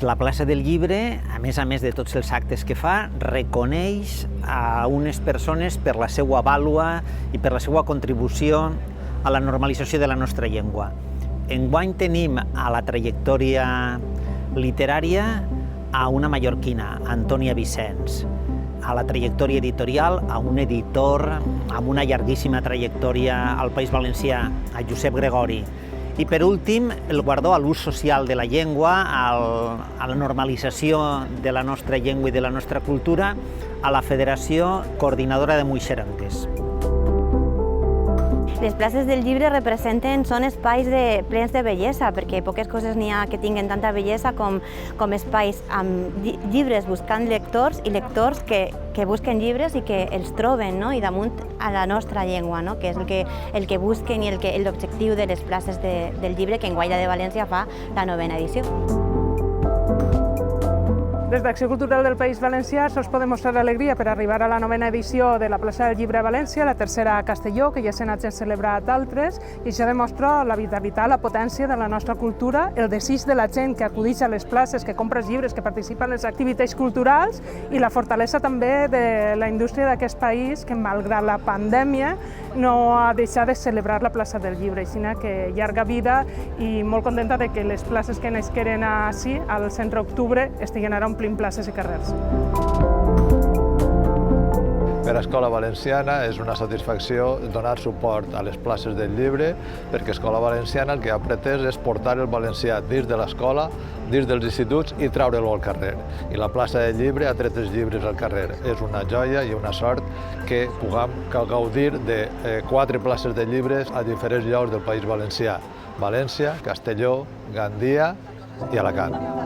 La plaça del Llibre, a més de tots els actes que fa, reconeix a unes persones per la seva vàlua i per la seva contribució a la normalització de la nostra llengua. Enguany tenim a la trajectòria literària a una mallorquina, Antònia Vicens, a la trajectòria editorial a un editor amb una llarguíssima trajectòria al País Valencià, a Josep Gregori. I per últim, el guardó a l'ús social de la llengua, a la normalització de la nostra llengua i de la nostra cultura, a la Federació Coordinadora de Muixerangues. Les places del llibre són espais plens de bellesa, perquè poques coses n'hi ha que tinguen tanta bellesa com espais amb llibres buscant lectors i lectors que busquen llibres i que els troben, i damunt a la nostra llengua, que és el que busquen i l'objectiu de les places del llibre que enguany la de València fa la 9ª edició. Des d'Acció Cultural del País Valencià us podem mostrar l'alegria per arribar a la 9ª edició de la plaça del Llibre a València, la 3a a Castelló, que ja se n'ha celebrat altres, i això demostra la vitalitat, la potència de la nostra cultura, el desig de la gent que acudeix a les places, que compra els llibres, que participa en les activitats culturals, i la fortalesa també de la indústria d'aquest país, que malgrat la pandèmia no ha deixat de celebrar la plaça del Llibre, així que llarga vida i molt contenta de que les places que nasqueren així, al centre d'octubre, estiguen ara omplint places i carrers. Per a Escola Valenciana és una satisfacció donar suport a les places del llibre, perquè Escola Valenciana el que ha pretès és portar el valencià dins de l'escola, dins dels instituts i treure-lo al carrer. I la plaça del llibre ha tret els llibres al carrer. És una joia i una sort que puguem gaudir de 4 places de llibres a diferents llocs del País Valencià: València, Castelló, Gandia i Alacant.